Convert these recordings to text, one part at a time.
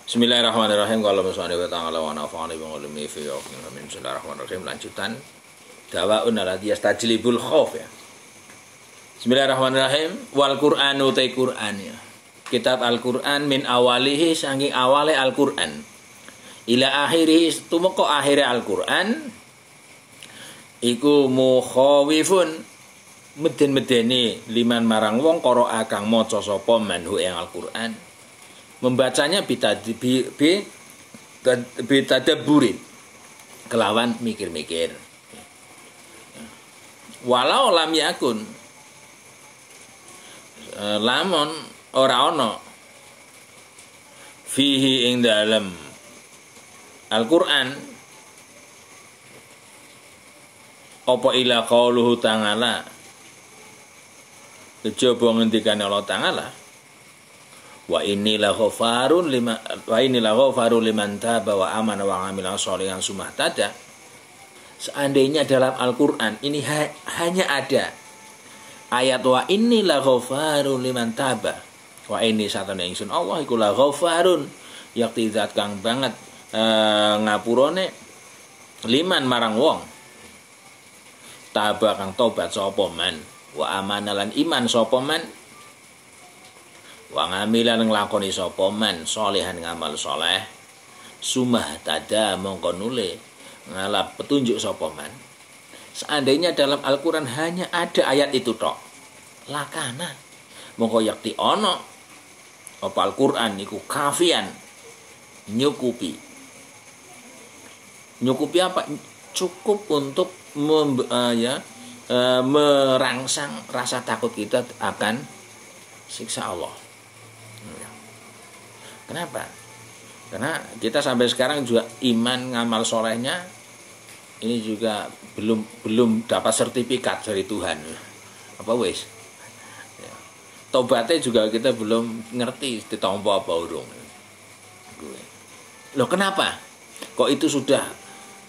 Bismillahirrahmanirrahim. Qala musannif wa ta'ala wa nafa'ani bi ulumi fi yaqin. Bismillahirrahmanirrahim. Lanjutan dawaun alladhi yastajlibul khauf ya. Bismillahirrahmanirrahim. Wal Qur'anu ta Qur'an ya. Kitab Al-Qur'an min awalihi saking awale Al-Qur'an ila akhirih tumeka akhire Al-Qur'an iku mukhawifun meden-medeni liman marang wong qara'a kang maca sapa manhu ing Al-Qur'an. Membacanya bitadabburi kelawan mikir-mikir. Walau lam yakun lamun ora ana fihi ing dalem Al-Qur'an apa ila qauluhu ta'ala kejaba ngendikane Allah Ta'ala wa inilah ghafarun liman taba wa amana wa amila sholihan sumahtada. Seandainya dalam Al-Qur'an ini hanya ada ayat wa inilah ghafarun liman taba, wa ini satane ingsun Allah iku la ghafarun yakti zat kang banget ngapurane liman marang wong taba kang tobat sapa man wa amana lan iman sapa man wa ngamilan nglakoni sapa man sholihan ngamal saleh sumah tada mongko nule ngalap petunjuk sapa man. Seandainya dalam Al-Qur'an hanya ada ayat itu tok lakana mongko yakti ana apa Al-Qur'an iku kafian nyukupi apa cukup untuk merangsang rasa takut kita akan siksa Allah. Kenapa? Karena kita sampai sekarang juga iman ngamal solehnya ini juga belum dapat sertifikat dari Tuhan. Apa wis? Ya. Tobatnya juga kita belum ngerti ditampa apa urung. Loh kenapa? Kok itu sudah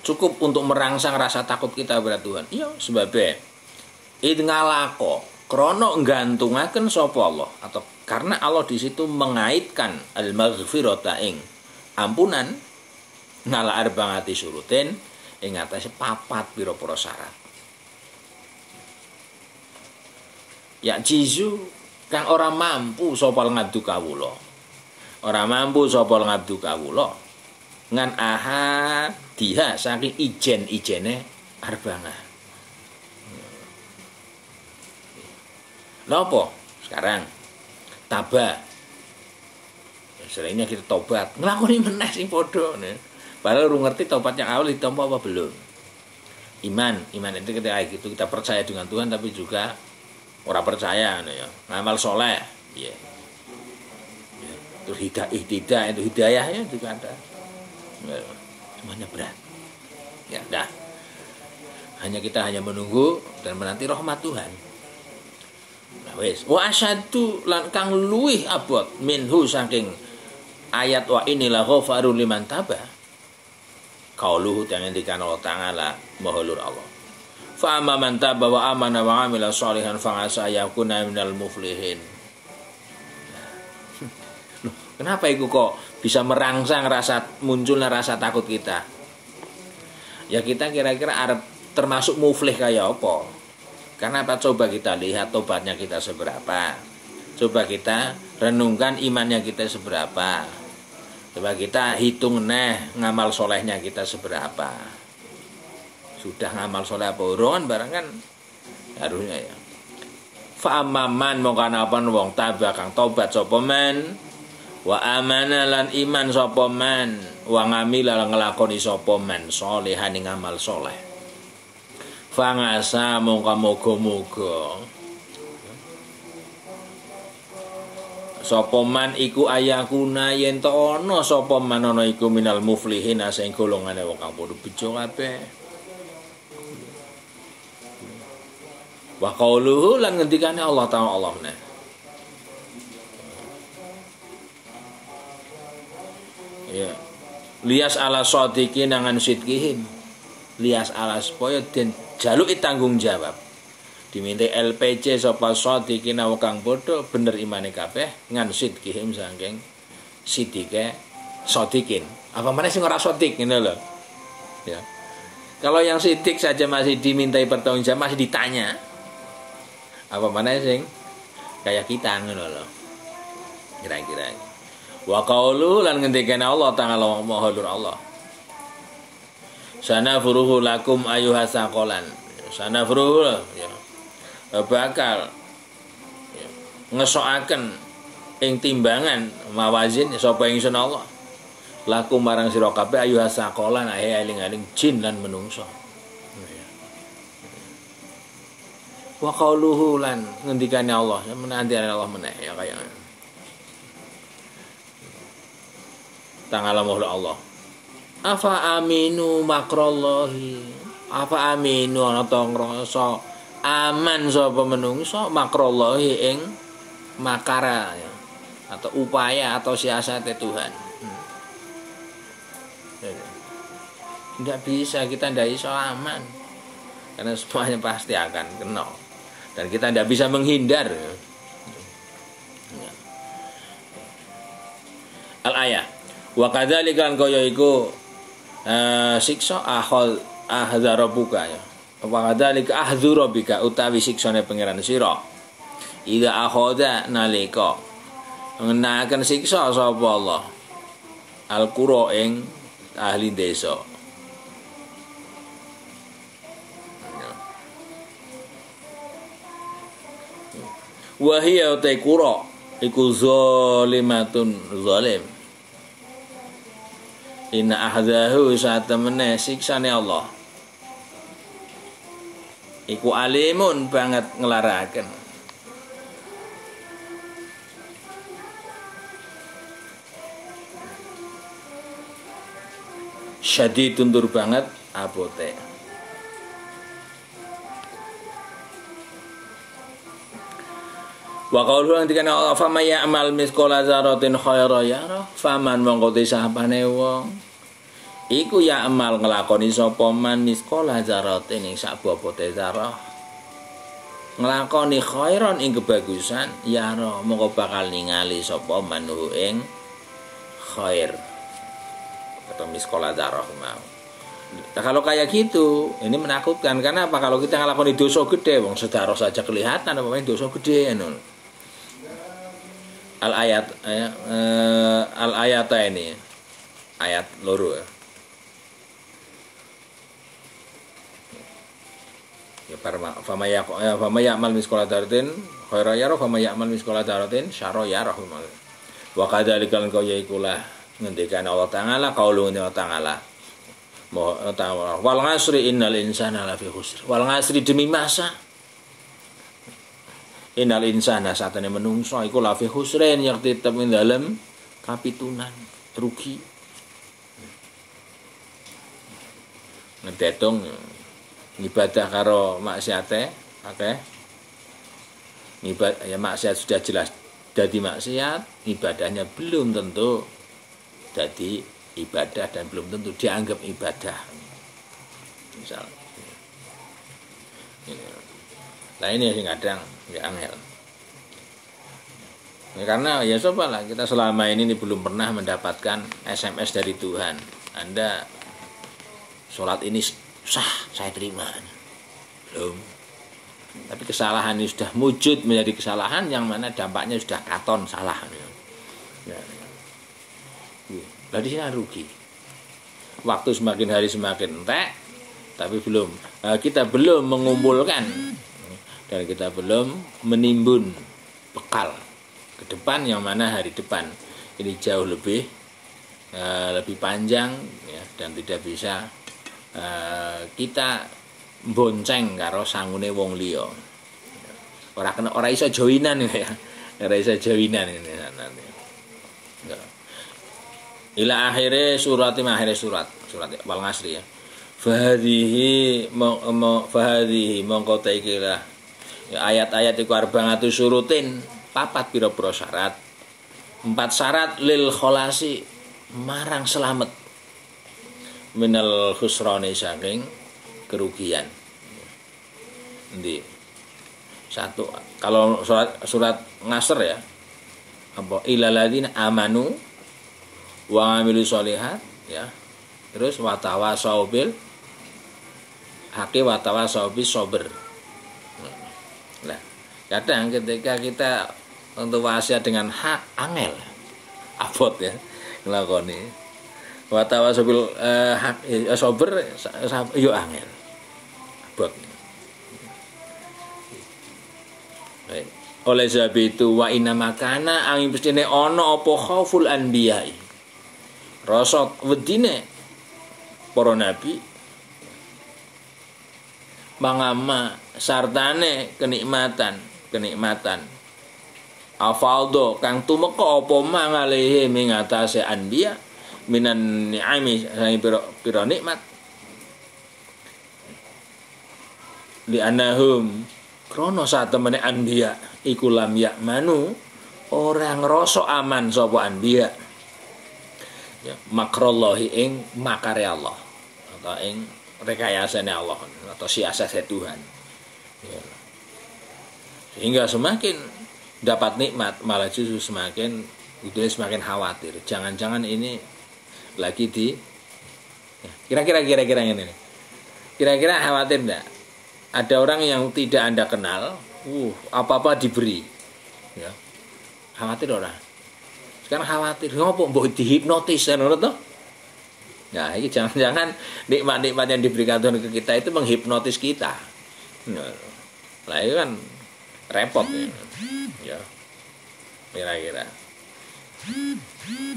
cukup untuk merangsang rasa takut kita kepada Tuhan? Iya, sebabnya itu ngalako krono nggantungaken sapa Allah atau karena Allah di situ mengaitkan al-maghfirata ing ampunan ngala arba'ati syurutin ing atase papat pira-pira syarat. Ya jizu kang ora mampu sapa ngabdu kawula. Ora mampu sapa ngabdu kawula ngan aha diha saking ijen-ijene arba'ah. Napa sekarang tabah seringnya kita tobat nglakoni meneh sing padha padahal urung ngerti tobat yang awal ditampa apa belum. Iman itu ketika gitu kita percaya dengan Tuhan tapi juga ora percaya ya ngamal soleh ya. Terus hidayahnya juga ada semuanya berat ya dah kita hanya menunggu dan menanti rahmat Tuhan. Wa asyaddu lan kang luwih abot minhu saking ayat wa inilah ghafarun liman taba qauluhu yang ngendikan Allah Ta'ala mahlur Allah fa amma man taba wa amana wa amila sholihan fa asa yakuna minal muflihin. Kenapa itu kok bisa merangsang munculnya rasa takut kita? Ya kita kira-kira arep termasuk muflih kayak apa? Karena apa? Coba kita lihat tobatnya kita seberapa. Coba kita renungkan imannya kita seberapa. Coba kita hitung ngamal solehnya kita seberapa. Sudah ngamal soleh apa urungan barang kan harusnya ya. Fa amman mongkana apa wong tabah kang tobat sapa man wa amana lan iman sapa man wa ngamila lan nglakoni sapa man sholihan ing ngamal soleh. Fangasa moga-moga sapa man iku ayakuna yen to ana sapa man ana iku minal muflihin sing golongane wong kang padha bejo kabeh. Wa qauluhu lan ngendikane Allah Ta'ala ya lias ala shadiqin ngan sidqihim lias ala supaya den jaluki tanggung jawab diminta LPC sapa shadiqin kang padha bener imane kabeh ngan sidqihim saking sidike sodikin. Apa mana sing ora sodik ngene lho. Ya. Kalau yang sidik saja masih dimintai pertanggungjawaban, masih ditanya. Apa mana sing kayak kita ngono lho. Kira-kira. Wa qaulu lan ngendikane Allah Ta'ala Maha Allah. Sanafruhu lakum ayyuhasaqalan. Sanafruhu ya. Bakal ya, ngesokaken ing timbangan mawazin sapa ingsun Allah. Lakum marang sira kabeh ayyuhasaqalan ae eling-eling jin lan menungso. Wa qauluhu lan ngendikane Allah, menandikane Allah meneh ya kaya. Ta'ala Allah. Afa aminu makrallahi. Afa aminu ana ta ngrasa aman sapa menungso makrallahi ing makara ya, atau upaya atau siasate Tuhan. Tidak bisa, kita tidak bisa aman karena semuanya pasti akan kena dan kita tidak bisa menghindar. Al-ayah wa kadzalika kaya iku siksa ahdzarabuka ya. Wa kadzalika ahdzurabika utawi siksane pangeran sira. Ida akhoda nalika ngenaken siksa sapa Allah. Al-qura ing ahli desa. Wa hiya utai qura iku zalimatun zalim. Inna ahdahu satemene siksane Allah iku alimun banget ngelaraken. Syadid tuntur banget abote. Wa qaulu lan dikene Allah fa may ya'mal mithqala dzarratin khairan yarah faman mongko disapane wong iku ya'mal nglakoni sapa man mithqala dzarratin ing sak bobote zarah nglakoni khairan ing kebagusan yarah mongko bakal ningali sapa man ing khair atau mithqala dzarrah mau. Nah, kalau kayak gitu ini menakutkan karena apa? Kalau kita nglakoni dosa gede wong sedarah saja kelihatan apa dosa gede ngono. Al-ayat ini ayat loro ya. Ya fama ya'mal mithqala dzarratin khairan yarah fama ya'mal mithqala dzarratin syarran yarah. Wa kadzalika kaya ikulah ngendikane Allah Ta'ala qaulun Allah Ta'ala. Wal ngasri innal insana lafi khusr. Wal ngasri demi masa innal insana satane menungso iku lafi khusrin yang tetep ing dalem kapitunan rugi. Ngedetung ibadah karo maksiate akeh. Ibadah ya maksiat sudah jelas dadi maksiat, ibadahnya belum tentu dadi ibadah dan belum tentu dianggap ibadah. Misal nah ini yang kadang ya angel ya, karena ya cobalah kita selama ini belum pernah mendapatkan SMS dari Tuhan Anda sholat ini sah saya terima belum, tapi kesalahan ini sudah wujud menjadi kesalahan yang mana dampaknya sudah katon salah ya. Nah di sini rugi waktu semakin hari semakin entek tapi belum kita belum mengumpulkan dan kita belum menimbun bekal ke depan yang mana hari depan ini jauh lebih panjang ya, dan tidak bisa kita bonceng karo sangune wong liya. Ora iso joinan ya. Ora iso joinan ini nanti. Ila akhire surat wal ngasri ya. Fahadhihi mongko taikilah ya, ayat-ayat iku 400 surutin 4 pira-pira syarat 4 syarat lil kholasi marang selamat minal khusrani saking kerugian. Endi? Satu kalau surat Ngasr ya apa ilal ladzina amanu wa amilu sholihat ya. Terus watawasau bil haqi watawasau bis sabr. Nah, kadang ketika kita untuk wasiat dengan hak angel abot ya nglakoni watawasau bil haq sabr yo angel abot. Baik. Oleh sebab itu wa inna makana angin pestine ana apa khauful anbiya'i. Rasa wedine para nabi mangama sartane kenikmatan afaldo kang tumeka apa mangalehe ing atase anbiya minan ni'ami sange pira nikmat li anahum krono satemene anbiya iku lam yakmanu orang ngrasa aman sapa anbiya ya makrallahi ing makare Allah atau ing rekayasane Allah atau siasat Tuhan ya. Sehingga semakin dapat nikmat malah justru semakin khawatir jangan-jangan ini lagi di ya, kira-kira ini kira-kira khawatir enggak ada orang yang tidak Anda kenal apa-apa diberi ya khawatir orang sekarang khawatir ngopo mbok dihipnotis ngono to. Nah, ini jangan-jangan nikmat-nikmat yang diberikan Tuhan ke kita itu menghipnotis kita. Nah, itu kan repot ya. Kira-kira.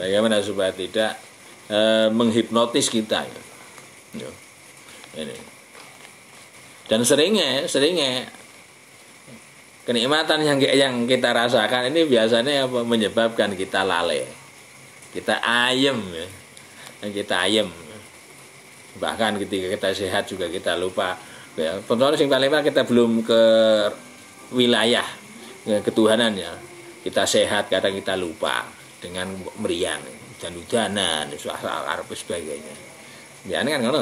Bagaimana supaya tidak menghipnotis kita ya. Ini. Dan seringnya kenikmatan yang kita rasakan ini biasanya apa menyebabkan kita lalai. Kita ayem ya. Kita ayem bahkan ketika kita sehat juga kita lupa ya penting sing paling kita belum ke wilayah ketuhanan ya kita sehat kadang kita lupa dengan meriang dan udanan suara arep sebagainya ya ini kan ngono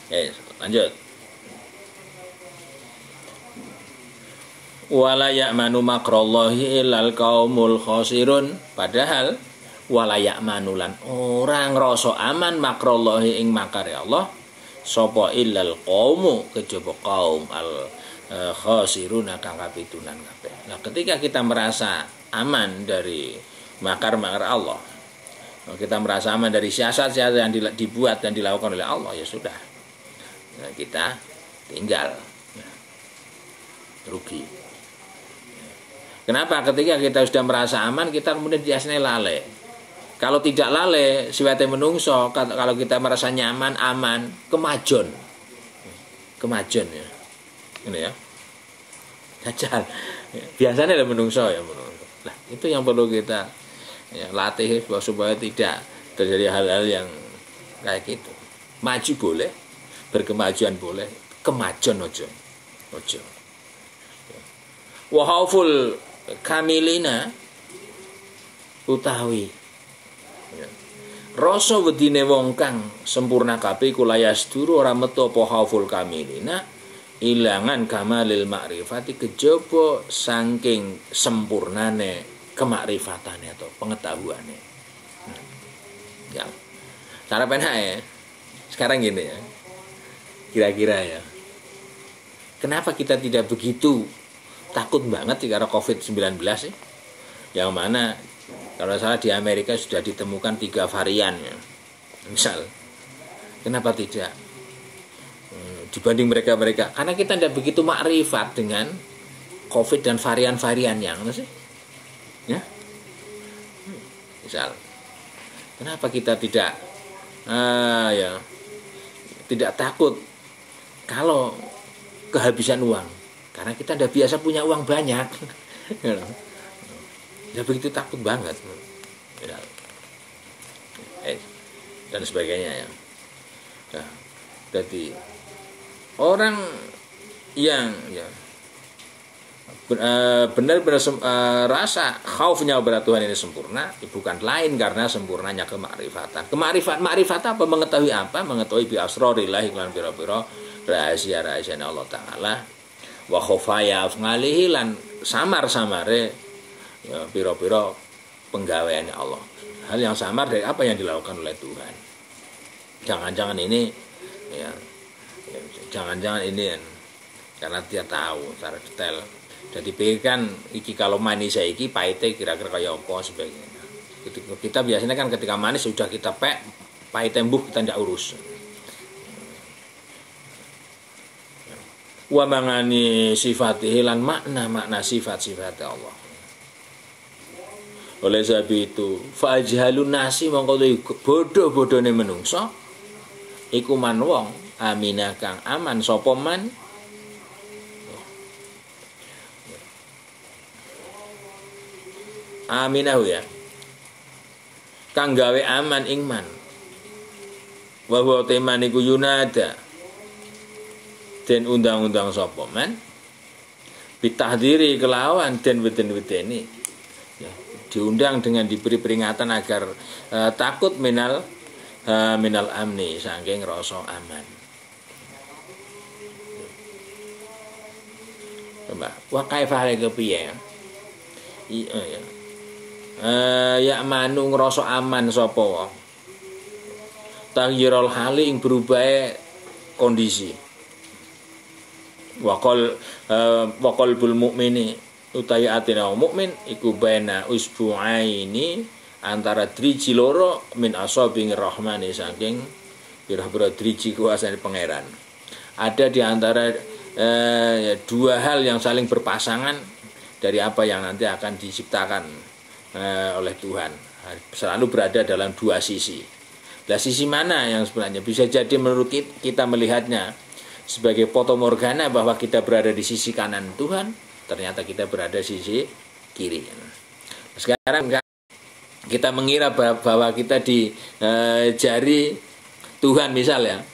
ya lanjut wala ya'manu makrallahi illal qaumul khasirun padahal walayak manulan orang rasa aman makrallahi ing makare Allah sapa illal qaumu kejaba kaum al khasiruna kang kapitunan kabeh. Nah, ketika kita merasa aman dari makar-makar Allah, kita merasa aman dari siasat-siasat yang dibuat dan dilakukan oleh Allah, ya sudah. Nah, kita tinggal rugi. Kenapa? Ketika kita sudah merasa aman, kita kemudian biasanya lalai. Kalau tidak lalai, siwate menungso, kalau kita merasa nyaman, aman, kemajon ya. Ini ya. Jajal. Biasanya ada menungso ya, Nah, itu yang perlu kita ya, latih supaya tidak terjadi hal-hal yang kayak gitu. Maju boleh, berkemajuan boleh, kemajon ojo. Wa khauful kamilina utawi rasa wedine wong kang sempurna kabeh iku layas duru ora metu apa khauful kamilina ilangan kamalil ma'rifati kejaba saking sempurnane kemakrifatane atau pengetahuane. Ya. Cara penak ya. Sekarang gini ya. Kira-kira ya. Kenapa kita tidak begitu takut banget karena COVID-19 sih? Yang mana kalau salah di Amerika sudah ditemukan 3 varian ya. Misal, kenapa tidak dibanding mereka karena kita tidak begitu makrifat dengan COVID dan varian-varian yang sih ya. Misal, kenapa kita tidak tidak takut kalau kehabisan uang karena kita tidak biasa punya uang banyak. Ya begitu takut banget ya. Dan sebagainya ya. Nah, jadi orang yang ya benar-benar rasa khaufnya kepada Tuhan ini sempurna bukan lain karena sempurnanya kemakrifatan. Makrifat apa? Mengetahui apa? Mengetahui bi asrarillah lan pira-pira rahasia-rahasia Allah taala wa khafaya afngalihi lan samar-samare ya pira-pira penggawaiannya Allah. Hal yang samar dari apa yang dilakukan oleh Tuhan. Jangan-jangan ini ya, jangan-jangan ini karena dia tahu secara detail. Jadi pikirkan iki kalau manis iki pahitnya kira-kira kayak apa sebagainya. Kita biasanya kan ketika manis sudah kita pahit tembuk kita tidak urus. Wa mangani sifatihi lan makna sifat-sifat Allah. Oleh sebab itu fajhalun nasi mongko bodoh-bodohne menungso iku man wong aminah kang aman sapa man aminahu ya kang gawe aman ing man wa huwa teman iku yunada den undang-undang sapa man bitahdiri kelawan den weden-wedeni ya, diundang dengan diberi peringatan agar takut minal amni saking rasa aman. Coba wa kaifa hale kepiye ya iya ya manu ngrasa aman sapa wong taghyirul hali ing berubahe kondisi waqal bul mukmini utawi atine mukmin iku baina usbu'aini antara driji loro min asabing rahmani saking pira-pira driji kuasane pangeran. Ada di antara dua hal yang saling berpasangan dari apa yang nanti akan diciptakan oleh Tuhan. Selalu berada dalam dua sisi. Nah, sisi mana yang sebenarnya bisa jadi menurut kita melihatnya sebagai foto morgana bahwa kita berada di sisi kanan Tuhan, ternyata kita berada di sisi kiri. Sekarang kita mengira bahwa kita di jari Tuhan misalnya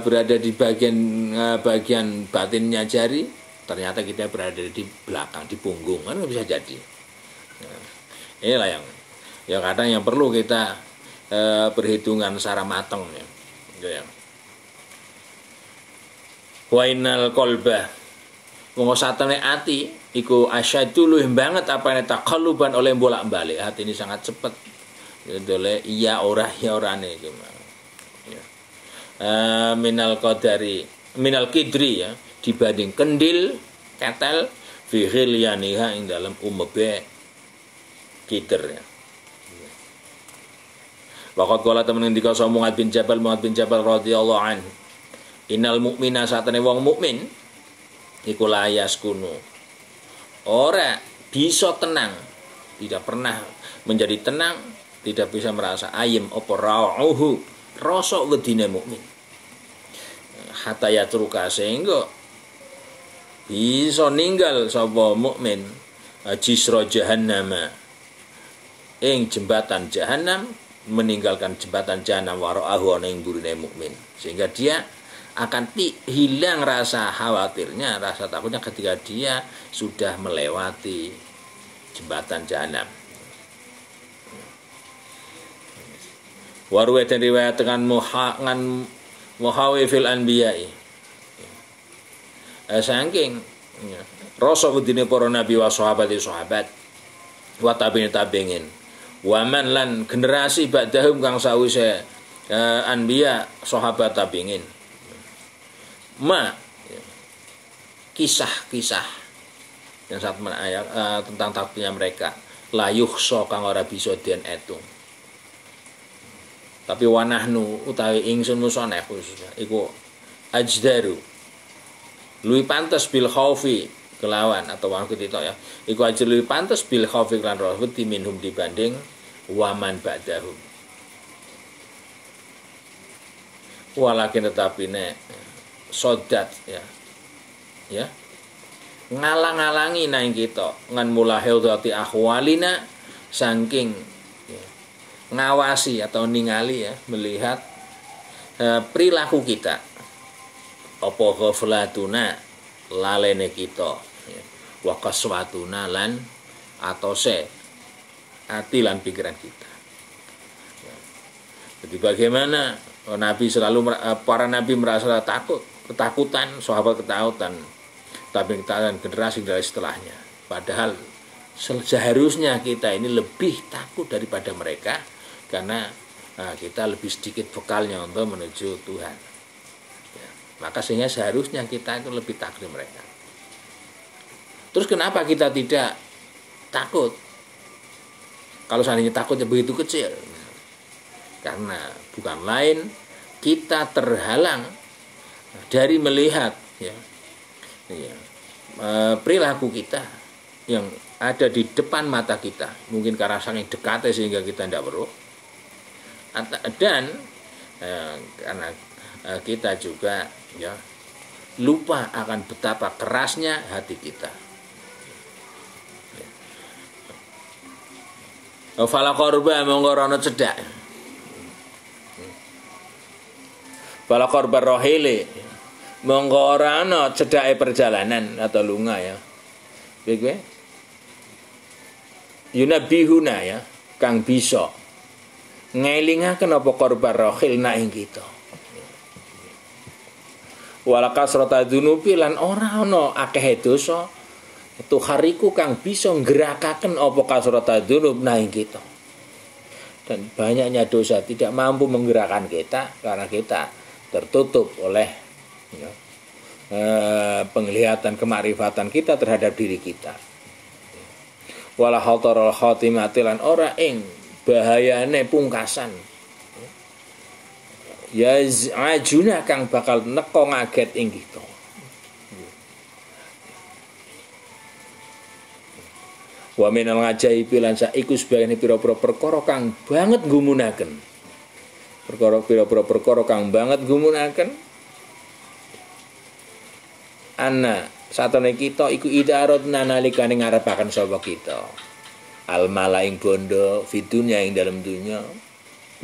berada di bagian batinnya jari, ternyata kita berada di belakang, di punggung, kan bisa jadi. Inilah yang kadang yang perlu kita perhitungan secara matang ya. Gitu ya. Wa innal qalba wong satene ati iku asyadu luwih banget apane taqalluban oleh bolak-balik. Hati ini sangat cepat. Dole iya ora ya orane iki. Ya. Minal kidri ya dibanding kendil ketel fi khilyaniha ing dalam umebe kider ya. Waqat qala temen ngendika Mu'adz bin Jabal radhiyallahu anhu innal mu'mina satane wong mukmin iku la yaskunu ora bisa tenang, tidak pernah menjadi tenang, tidak bisa merasa ayem apa ra'uhu rasa wedine mukmin hatta yatruka sehingga bisa ninggal sapa mukmin jisra jahannam ing jembatan jahanam, meninggalkan jembatan jahanam wara'ahu ana ing burine mukmin, sehingga dia akan hilang rasa khawatirnya, rasa takutnya ketika dia sudah melewati jembatan jahanam. Warwe dan riwayat dengan muhawifil anbiya'i saking rasa wedine para nabi wa sahabat wa tabi'in waman lan generasi ba'dahum kang sawise anbiya sahabat tabi'in kisah-kisah yang saat ayat tentang takutnya mereka layuh so kang ora bisa den etung. Tapi wanahnu utawi ingsun musoneh khususnya iku ajdaru luwih pantes bil khaufi kelawan atau waktu itu ya iku ajdaru luwih pantes bil khaufi lan rahwati minhum dibanding waman ba'dahum. Walakin tetapi nek sodat ya ngalang-alangi nang kita ngan mulahidati ahwalina saking ya, ngawasi atau ningali ya melihat perilaku kita apa ghaflatuna lalene kita ya, wa kaswatuna lan atose hati lan pikiran kita ya. Jadi bagaimana para nabi merasa ketakutan, sahabat ketakutan, tapi ketakutan generasi dari setelahnya. Padahal seharusnya kita ini lebih takut daripada mereka, karena kita lebih sedikit bekalnya untuk menuju Tuhan. Ya, maka sehingga seharusnya kita itu lebih takut mereka. Terus kenapa kita tidak takut? Kalau seandainya takutnya begitu kecil, karena bukan lain kita terhalang dari melihat perilaku kita yang ada di depan mata kita, mungkin karena saking dekatnya sehingga kita tidak perlu, dan karena kita juga lupa akan betapa kerasnya hati kita. Fala korba mongkorono cedak, fala korba rohile mongkorono cedake perjalanan atau lunga ya. Begitu. Yunabihuna ya, kang bisa ngelingaken apa korba rohil na ing kita. Wala kasrata dzunubi lan ora ana akeh dosa itu hariku kang bisa nggerakaken apa kasrata dzunub na ing kita. Dan banyaknya dosa tidak mampu menggerakkan kita karena kita tertutup oleh penglihatan kemakrifatan kita terhadap diri kita. Wala khatarul khatimati lan ora ing bahayane pungkasan. Ya ajuna kang bakal neko ngaget ing kita. Wa minal ngajaibi lan saiku sebagane pira-pira perkara kang banget gumunaken. Pira-pira perkara kang banget gumunaken. Anna satone kita iku idaratna nalikane ngarepaken sapa kita. Al malaing bondo fidunya ing dalam dunya.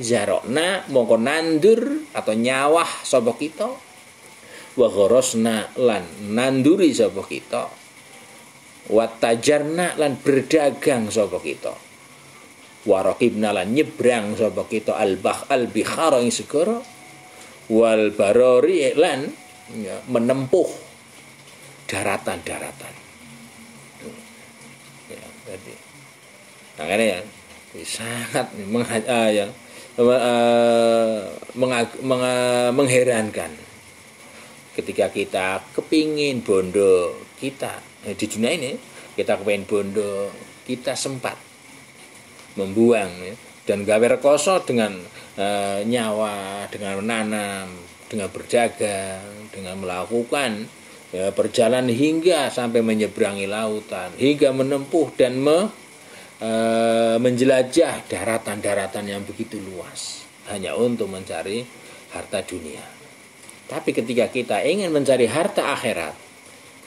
Zarokna mongko nandur atau nyawah sapa kita. Wa gharasna lan nanduri sapa kita. Watajarna lan berdagang sapa kita. Waraqibna lan nyebrang sapa kita al-bihar ing segara. Wal barari lan menempuh daratan-daratan. Ya, tadi. Makanya ya sangat mengherankan ketika kita kepingin bondo kita di dunia ini, kita kepingin bondo, kita sempat membuang dan gawe rekoso dengan nyawa, dengan menanam, dengan berdagang, dengan melakukan perjalanan hingga sampai menyeberangi lautan, hingga menempuh dan menjelajah daratan-daratan yang begitu luas hanya untuk mencari harta dunia. Tapi ketika kita ingin mencari harta akhirat,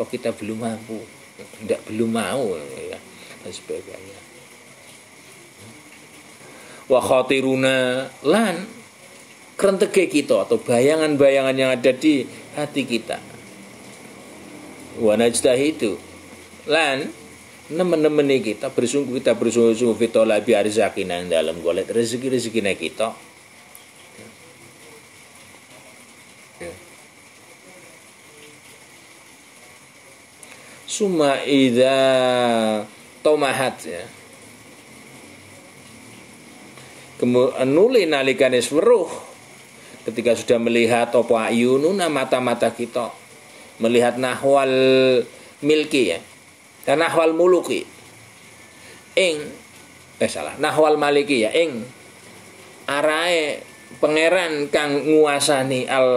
kok kita belum mampu, belum mau ya, dan sebagainya. Wa khatiruna lan krentege kita atau bayangan-bayangan yang ada di hati kita. Wa najtahidu lan nemen-nemeni kita bersungguh-sungguh fitolabi arzakina dalam golek rezeki-rezekina kita. Summa idza tomahat ya. Kemudian nuli nalikane weruh ketika sudah melihat apa ayununa mata-mata kita melihat nahwal milki ya. Dan nahwal muluki ing nahwal maliki ya ing arae pangeran kang nguasani al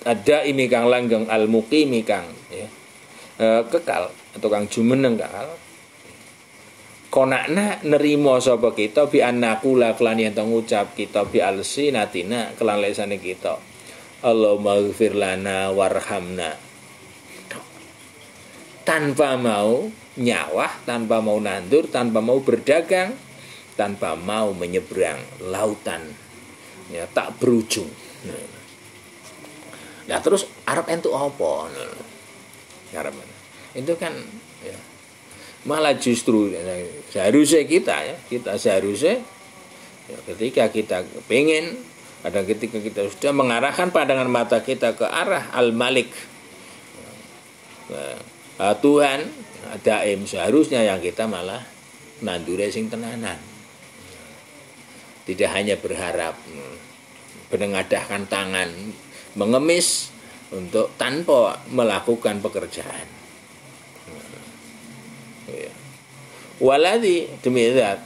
ada ini kang langgeng al muqimi kang ya, kekal atau kang jumeneng kekal konakna nerimo sapa kita bi annaqula kelan yen ngucap kita bi alsinatina kelan lesane kita Allahumma ighfir lana warhamna tanpa mau nyawah, tanpa mau nandur, tanpa mau berdagang, tanpa mau menyeberang lautan ya tak berujung. Nah terus arep entuk apa? Arep itu kan ya, malah justru seharusnya kita seharusnya ya, ketika kita pengen ada ketika kita sudah mengarahkan pandangan mata kita ke arah Al-Malik Tuhan daim, seharusnya yang kita malah nandure sing tenanan. Tidak hanya berharap menengadahkan tangan, mengemis untuk tanpa melakukan pekerjaan. Waladhi demi zat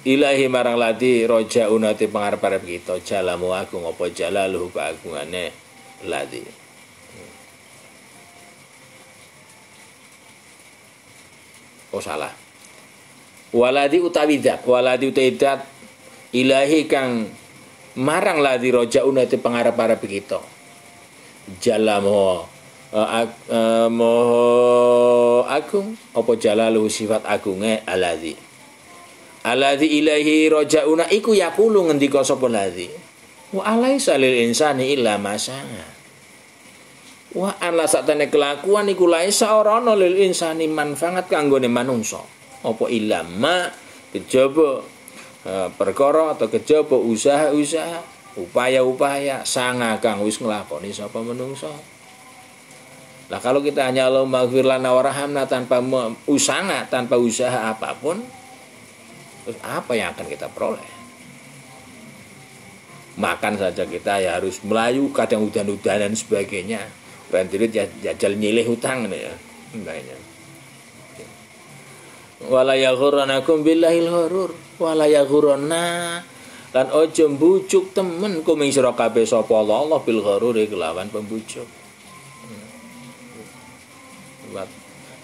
ilahi marang ladi rojauna te pangarep-arep kita jalamu agung apa jalaluhu keagungane ladi. Oh salah. Waladi utawi zat, waladi utawi zat ilahi kang marang ladi rojauna te pangarep-arep kita jalamu moho agung apa jalaluhu sifat agunge alladzi ilaihi rajauna iku yaqulu ngendika sapa ladzi wa alaisa lil insani illa ma sa'a wa ala satane kelakuan iku laisa ora ana lil insani manfaat kanggone manungsa apa illa ma kejaba perkara atau kejaba usaha-usaha upaya-upaya sanga kang wis nglakoni sapa manungsa. Nah kalau kita hanya Allahumma ighfir lana warhamna tanpa usaha, tanpa usaha apapun, terus apa yang akan kita peroleh? Makan saja kita ya harus melayu, kadang udan-udan dan sebagainya. Bandirit jajal nyilih hutang ya. Enggaknya. Wala yaghurranakum billahil ghurur, wala yaghurrana lan ojo mbujuk temen kuming sira kabeh sapa Allah bil ghurur kelawan pembujuk.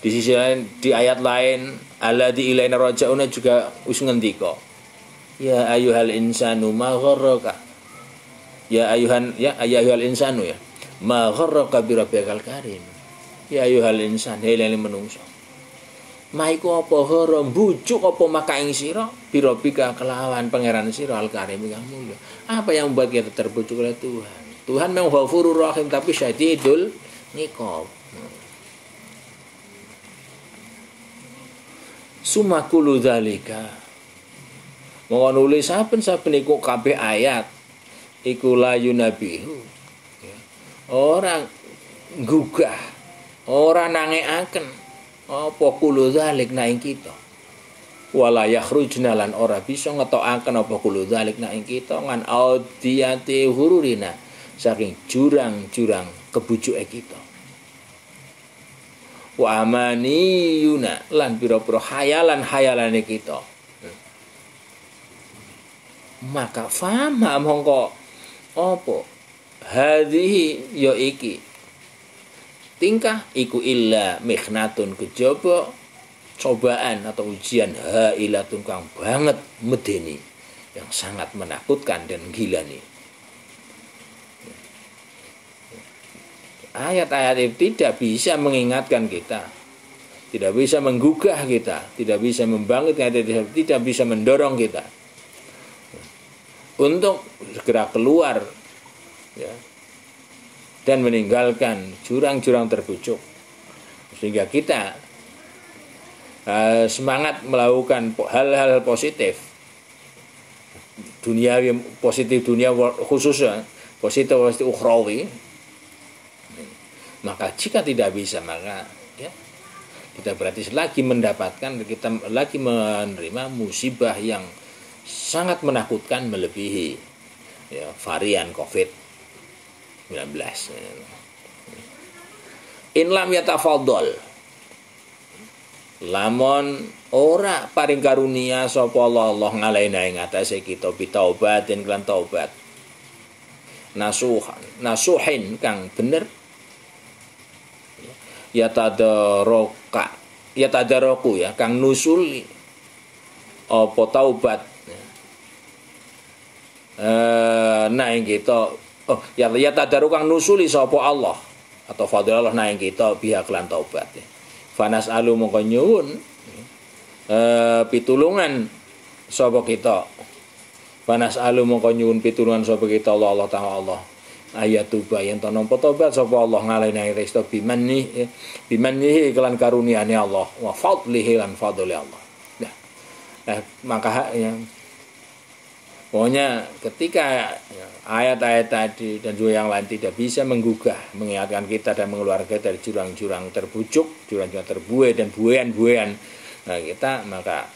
Di sisi lain, di ayat lain alladzi ilaina rajauna juga wis ngendika ya ayyuhal insanu ma gharraka ya ayyuhal insanu ya ma gharraka bi rabbikal karim ya ayyuhal insan hele menungso ma iku apa ghara bujuk apa maka ing sira bi rabbika kelawan pangeran sira al karim kang mulya. Apa yang membuat kita terbujuk oleh Tuhan? Tuhan memang Ghafurur Rahim tapi syadidul niqab. Sumakulu dzalika mau nulis saben-saben iku kabeh ayat iku la yunabihu orang gugah orang nangekaken apa kulu dzalik na ing kita wala yakhrujna lan ora bisa ngetokaken apa kulu dzalik na ing kita ngan audiyati hururina saking jurang-jurang kebujuke kita wa amaniyuna lan pira-pira hayalan-hayalane kita. Maka fama mongko apa hadhihi ya iki tingkah iku illa mikhnatun kejaba cobaan atau ujian hailatun kang banget medeni yang sangat menakutkan dan gilani. Ayat-ayat itu tidak bisa mengingatkan kita, tidak bisa menggugah kita, tidak bisa membangkitkan kita, tidak bisa mendorong kita untuk segera keluar ya, dan meninggalkan jurang-jurang terbujuk sehingga kita semangat melakukan hal-hal positif dunia positif dunia khususnya positif ukhrawi. Maka jika tidak bisa maka ya kita berarti lagi mendapatkan kita lagi menerima musibah yang sangat menakutkan melebihi ya, varian COVID-19. In lam yatafadhal lamun ora paring karunia sapa Allah ngalaina ing atase kita bitaubatin kelan taubat nasuhin kang bener ya tadaroku ya kang nusuli apa taubat nah ing kita ya tadaroku kang nusuli sapa Allah atau fadhilullah nah ing kita biha kelan taubat fanas alu mongko nyuwun pitulungan sapa kita fanas alu mongko nyuwun pitulungan sapa kita Allah taala Allah ayat tuba yen to nampa tobat sapa Allah ngalaina resto bimanni kelan karuniane Allah wa fadlihi lan fadli Allah. Nah, maka yang Pokoknya ketika ayat-ayat tadi dan juga yang lain tidak bisa menggugah, mengingatkan kita dan mengeluarkan dari jurang-jurang terbucuk, jurang-jurang terbuai dan buayan-buayan kita, maka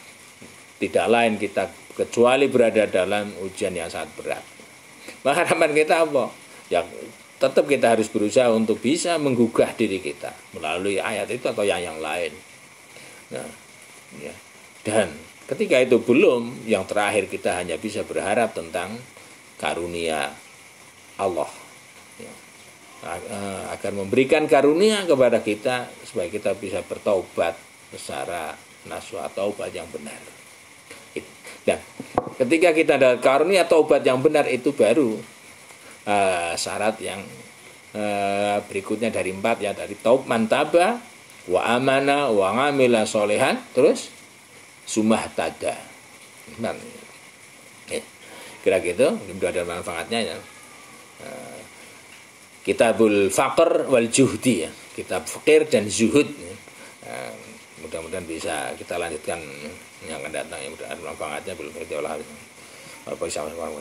tidak lain kita kecuali berada dalam ujian yang sangat berat. Maka harapan kita apa? Ya tetap kita harus berusaha untuk bisa menggugah diri kita melalui ayat itu atau yang lain. Nah, ya. Dan ketika itu belum, yang terakhir kita hanya bisa berharap tentang karunia Allah, ya. Agar memberikan karunia kepada kita supaya kita bisa bertaubat secara nasuha, taubat yang benar. Dan ketika kita ada karunia taubat yang benar, itu baru syarat yang berikutnya dari 4 ya, dari taub mantaba wa amana wa ngamila solehan, terus sumah tada. Nah, kira gitu, mudah ada manfaatnya ya. Kitabul faqr wal juhdi ya, kitab fakir dan zuhud ya. Mudah-mudahan bisa kita lanjutkan yang akan datang ya, mudah-mudahan manfaatnya belum diolah. Apa sama sama